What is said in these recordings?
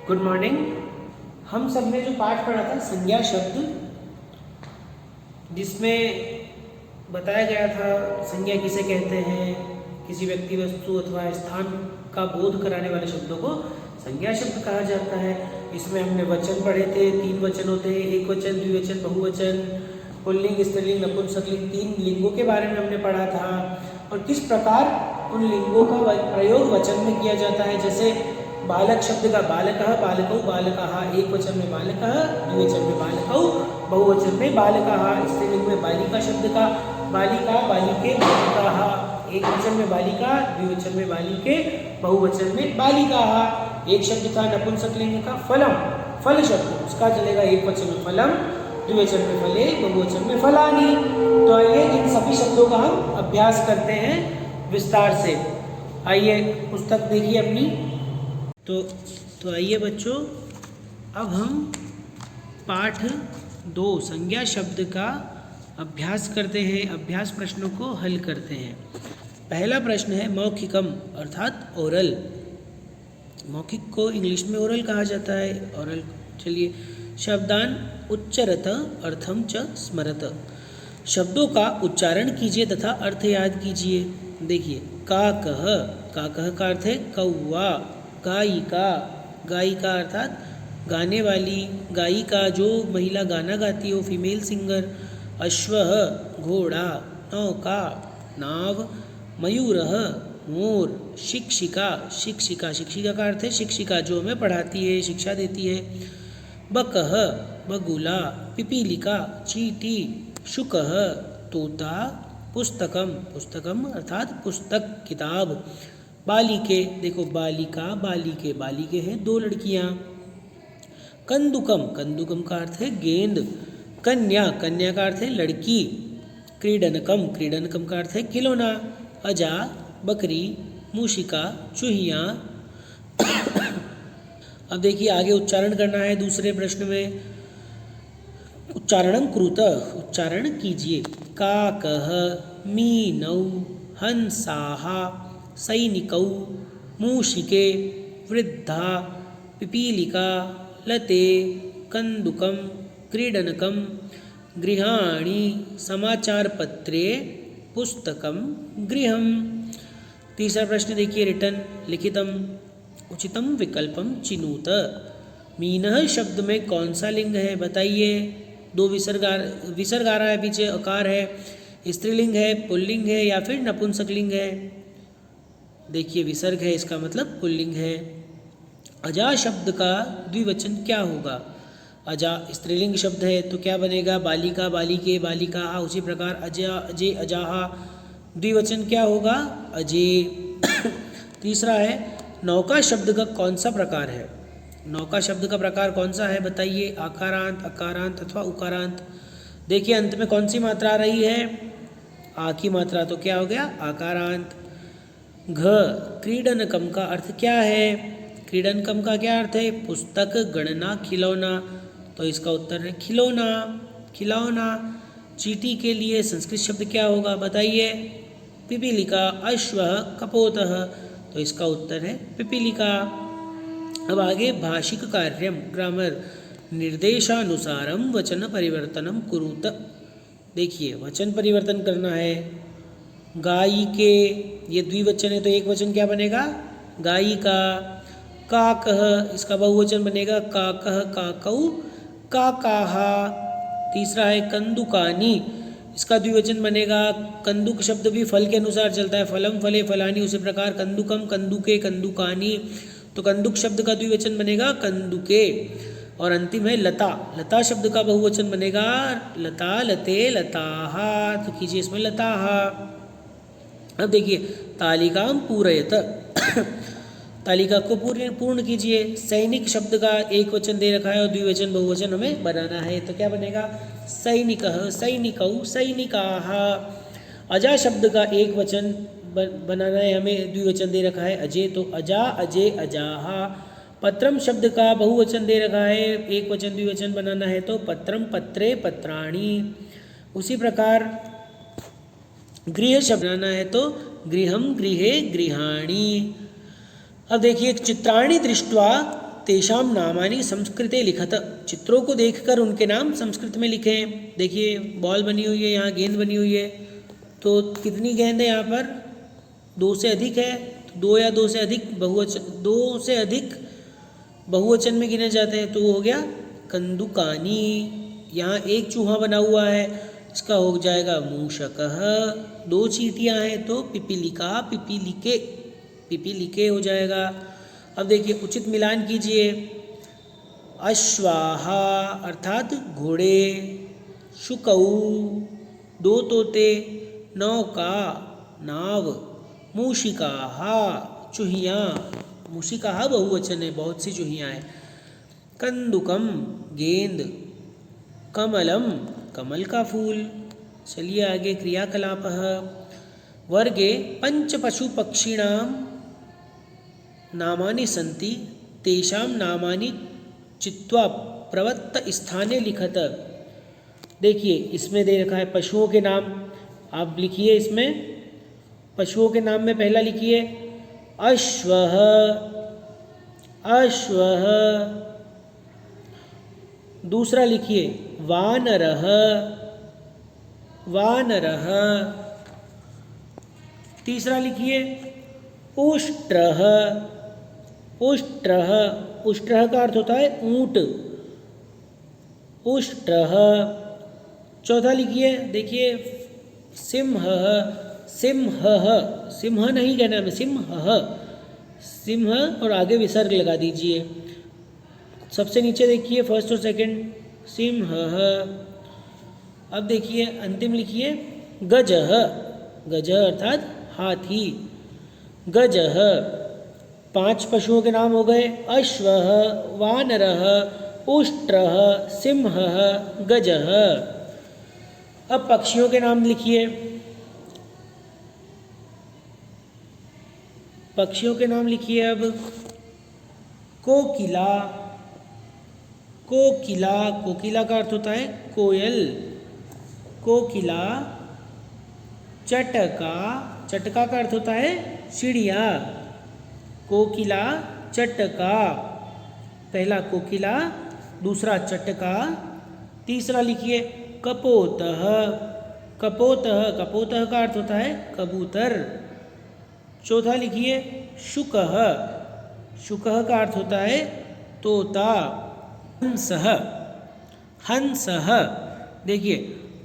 Good morning. हम सब ने जो पाठ पढ़ा था संज्ञा शब्द, जिसमें बताया गया था संज्ञा किसे कहते हैं, किसी व्यक्ति वस्तु अथवा स्थान का बोध कराने वाले शब्दों को संज्ञा शब्द कहा जाता है। इसमें हमने वचन पढ़े थे, 3 वचन होते हैं, एक वचन, द्विवचन, बहुवचन, पुल्लिंग, स्त्रीलिंग, नपुंसकलिंग, 3 लिंगों के बारे में हमने पढ़ा था और किस प्रकार उन लिंगों का प्रयोग वचन में किया जाता है। जैसे बालक शब्द का बालकः, बालकौ, बालकाः, एक वचन में बालकः, द्विवचन में बालकौ, बहुवचन में बालकाः। स्त्रीलिंग में बालिका शब्द का बालिका, बालिके, बालिकाः, एक वचन में बालिका, द्विवचन में बालिके, बहुवचन में बालिकाः। एक शब्द था नपुंसकलिंग का फलम, फल शब्द, उसका चलेगा एक वचन में फलम, द्विवचन में फले, बहुवचन में फलानी। तो आइए इन सभी शब्दों का हम अभ्यास करते हैं विस्तार से। आइए पुस्तक देखिए अपनी। तो आइए बच्चों, अब हम पाठ 2 संज्ञा शब्द का अभ्यास करते हैं, अभ्यास प्रश्नों को हल करते हैं। पहला प्रश्न है मौखिकम अर्थात ओरल। मौखिक को इंग्लिश में ओरल कहा जाता है, ओरल। चलिए, शब्दान उच्चरत अर्थम च स्मरत। शब्दों का उच्चारण कीजिए तथा अर्थ याद कीजिए। देखिए, काकः, काकः का अर्थ है कौवा। गायिका, गायिका अर्थात गाने वाली, गायिका जो महिला गाना गाती हो, फीमेल सिंगर। अश्वः घोड़ा, नौका नाव, मयूरः मोर, शिक्षिका, शिक्षिका, शिक्षिका का अर्थ है शिक्षिका जो हमें पढ़ाती है, शिक्षा देती है। बकः बगुला, पिपीलिका चींटी, शुकः तोता, पुस्तकम, पुस्तकम अर्थात पुस्तक, किताब। बालिके, देखो बालिका, बालिके, बालिके हैं 2 लड़कियां। कंदुकम, कंदुकम का अर्थ है गेंद। कन्या, कन्या का अर्थ है लड़की। क्रीडनकम, क्रीडनकम का अर्थ है खिलौना। अजा बकरी, मूषिका चूहिया। अब देखिए आगे उच्चारण करना है दूसरे प्रश्न में। उच्चारणं कुरुत, उच्चारण कीजिए। काकः, मीनौ, हंसाः, सैनिकौ, मूषिके, वृद्धा, पिपीलिका, लते, कंदुकम, क्रीडनकम, गृहाणि, समाचारपत्रे, पुस्तकम, गृहम। तीसरा प्रश्न देखिए, रिटन लिखितम उचितम विकल्पम चिनुत। मीनः शब्द में कौन सा लिंग है बताइए। 2 विसर्ग आ रहा है, पीछे अकार है, स्त्रीलिंग है, पुल्लिंग है या फिर नपुंसकलिंग है। देखिए विसर्ग है, इसका मतलब पुल्लिंग है। अजा शब्द का द्विवचन क्या होगा। अजा स्त्रीलिंग शब्द है तो क्या बनेगा, बालिका, बालिके, बालिका। उसी प्रकार अजा, अजय, अजाहा, द्विवचन क्या होगा, अजय। तीसरा है नौका शब्द का कौन सा प्रकार है। नौका शब्द का प्रकार कौन सा है बताइए। आकारांत, अकारांत अथवा उकारांत। देखिए अंत में कौन सी मात्रा आ रही है, आ की मात्रा, तो क्या हो गया आकारांत। घ, क्रीडनकम का अर्थ क्या है। क्रीडनकम का क्या अर्थ है, पुस्तक, गणना, खिलौना। तो इसका उत्तर है खिलौना, खिलौना। चींटी के लिए संस्कृत शब्द क्या होगा बताइए। पिपीलिका, अश्वः, कपोतः। तो इसका उत्तर है पिपीलिका। अब आगे भाषिक कार्यम, ग्रामर। निर्देशानुसारम वचन परिवर्तनम कुरुत। देखिए वचन परिवर्तन करना है। गायिके, ये द्विवचन है तो एक वचन क्या बनेगा, गायिका। काकः, इसका बहुवचन बनेगा काकः, काकौ, काकाः। तीसरा है कंदुकानी, इसका द्विवचन बनेगा, कंदुक शब्द भी फल के अनुसार चलता है, फलम, फले, फलानी। उसी प्रकार कंदुकम, कंदुके, कंदुकानी। तो कंदुक शब्द का द्विवचन बनेगा कंदुके। और अंतिम है लता, लता शब्द का बहुवचन बनेगा लता, लते, लताः। तो कीजिए इसमें लताः। अब देखिए तालिकाम पूरयत, तालिका को पूर्ण कीजिए। सैनिक शब्द का एक वचन दे रखा है और द्विवचन बहुवचन हमें बनाना है, तो क्या बनेगा, सैनिकः, सैनिकौ, सैनिकाः। अजा शब्द का एक वचन बनाना है हमें, द्विवचन दे रखा है अजय, तो अजा, अजय, अजाः। पत्रम शब्द का बहुवचन दे रखा है, एक वचन द्विवचन बनाना है तो पत्रम, पत्रे, पत्राणि। उसी प्रकार गृह शब्द बनाना है तो गृहम, गृहे, गृहाणि। अब देखिए चित्राणि दृष्ट्वा तेषाम नामानि संस्कृते लिखत, चित्रों को देखकर उनके नाम संस्कृत में लिखें। देखिए बॉल बनी हुई है, यहाँ गेंद बनी हुई है, तो कितनी गेंद है यहाँ पर? 2 से अधिक है, तो 2 या 2 से अधिक बहुवचन, 2 से अधिक बहुवचन में गिने जाते हैं, तो वो हो गया कंदुकानी। यहाँ एक चूहा बना हुआ है, इसका हो जाएगा मूषकः। 2 चींटियाँ हैं तो पिपीलिका, पिपीलिके, पिपीलिके हो जाएगा। अब देखिए उचित मिलान कीजिए। अश्वाहा अर्थात घोड़े, शुकऊ 2 तोते, नौका नाव, मूषिकाहा चूहियाँ, मूषिकाहा बहुवचन है, बहुत सी चूहियाँ हैं। कंदुकम गेंद, कमलम कमल का फूल। चलिए आगे क्रियाकलापः। वर्गे पंच पशु पक्षिणाम नामानि सन्ति, तेषां नामानि चित्वा प्रवत्त स्थाने लिखत। देखिए इसमें दे रखा है पशुओं के नाम, आप लिखिए इसमें पशुओं के नाम में पहला लिखिए अश्वः, अश्वः। दूसरा लिखिए वानरः, वानरः। तीसरा लिखिए उष्ट्रः, उष्ट्रः। उष्ट्रः का अर्थ होता है ऊंट, उष्ट्रः। चौथा लिखिए, देखिए सिंहः, सिंहः, सिंह नहीं कहना है, सिंहः, सिंह और आगे विसर्ग लगा दीजिए। सबसे नीचे देखिए फर्स्ट और सेकंड सिंहः। अब देखिए अंतिम लिखिए गजः, गजः अर्थात हाथी, गजः। 5 पशुओं के नाम हो गए अश्वः, वानरः, उष्ट्रः, सिंहः, गजः। अब पक्षियों के नाम लिखिए। पक्षियों के नाम लिखिए अब कोकिला, कोकिला, कोकिला का अर्थ होता है कोयल, कोकिला। चटका, चटका का अर्थ होता है चिड़िया, कोकिला चटका। पहला कोकिला, दूसरा चटका, तीसरा लिखिए कपोतः, कपोतः, कपोतः का अर्थ होता है कबूतर। चौथा लिखिए शुकः, शुकः का अर्थ होता है तोता। हंसः, हंसः। देखिए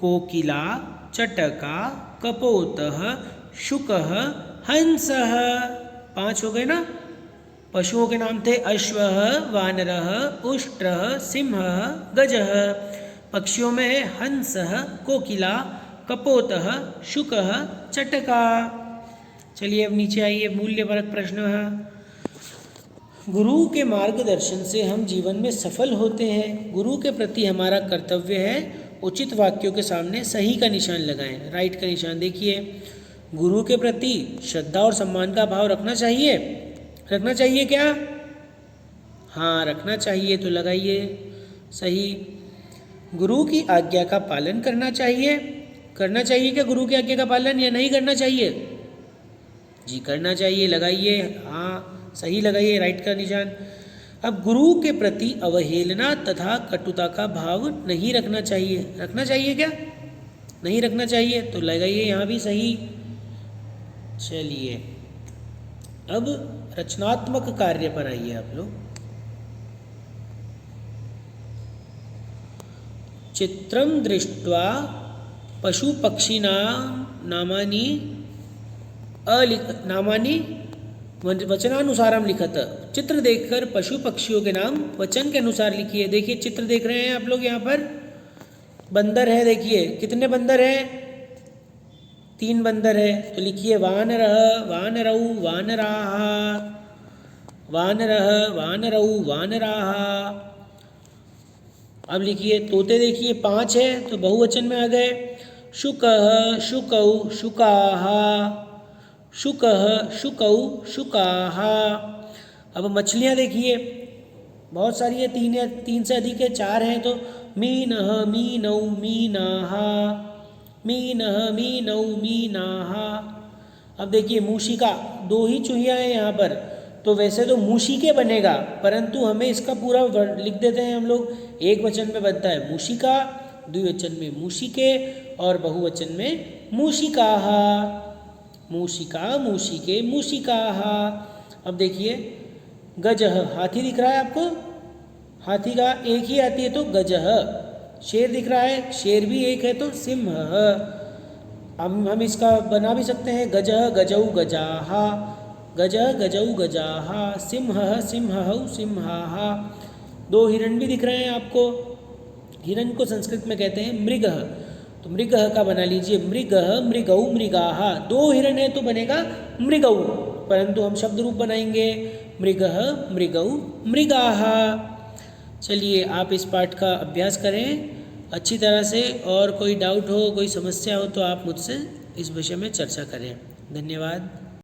कोकिला, चटका, कपोतः, शुकः, हंसः। 5 हो गए ना। पशुओं के नाम थे अश्वः, वानरः, उष्ट्रः, सिंहः, गजः। पक्षियों में है हंसः, कोकिला, कपोतः, शुकः, चटका। चलिए अब नीचे आइए, मूल्यपरक प्रश्न है। गुरु के मार्गदर्शन से हम जीवन में सफल होते हैं। गुरु के प्रति हमारा कर्तव्य है उचित वाक्यों के सामने सही का निशान लगाएं, राइट का निशान। देखिए गुरु के प्रति श्रद्धा और सम्मान का भाव रखना चाहिए, रखना चाहिए क्या? हाँ रखना चाहिए, तो लगाइए सही। गुरु की आज्ञा का पालन करना चाहिए, करना चाहिए क्या गुरु की आज्ञा का पालन या नहीं करना चाहिए? जी करना चाहिए, लगाइए हाँ सही लगाइए, राइट का निशान। अब गुरु के प्रति अवहेलना तथा कटुता का भाव नहीं रखना चाहिए, रखना चाहिए क्या? नहीं रखना चाहिए, तो लगाइए यहाँ भी सही। चलिए अब रचनात्मक कार्य पर आइए आप लोग। चित्रं दृष्ट्वा पशु पक्षिणां नामानि वचनानुसारम लिखत। चित्र देखकर पशु पक्षियों के नाम वचन के अनुसार लिखिए। देखिए चित्र देख रहे हैं आप लोग, यहाँ पर बंदर है, देखिए कितने बंदर है? 3 बंदर है, तो लिखिए वानरः, वानरौ, वानराः, वानरः, वानरौ, वानराः। अब लिखिए तोते, देखिए 5 है तो बहुवचन में आ गए। शुकः, शुकौ, शुकाः, शुकः, शुकौ, शुकाः। अब मछलियाँ देखिए बहुत सारी है, 3 से अधिक है, 4 हैं, तो मीनः, मीनौ, मीनाः, मीनः, मीनौ, मीनाः। अब देखिए मूषिका, 2 ही चूहियाँ हैं यहाँ पर, तो वैसे तो मूषिके बनेगा, परंतु हमें इसका पूरा वर्ड लिख देते हैं हम लोग। एक वचन में बनता है मूषिका, द्विवचन में मूषिके और बहुवचन में मूषिकाः। मूषिका, मूषिके, मूषिकाः। अब देखिए गजः, हाथी दिख रहा है आपको, हाथी का एक ही आती है तो गजः। शेर दिख रहा है, शेर भी एक है तो सिंहः। हम इसका बना भी सकते हैं गजः गजौ गजाः, गजः गजौ गजाः, सिंहः सिंहौ सिंहाः। दो हिरण भी दिख रहे हैं आपको, हिरण को संस्कृत में कहते हैं मृगः, तो मृगः का बना लीजिए मृगः मृगौ मृगाः। दो हिरण है तो बनेगा मृगौ, परंतु हम शब्द रूप बनाएंगे मृगः मृगौ मृगाः। चलिए आप इस पाठ का अभ्यास करें अच्छी तरह से, और कोई डाउट हो, कोई समस्या हो तो आप मुझसे इस विषय में चर्चा करें। धन्यवाद।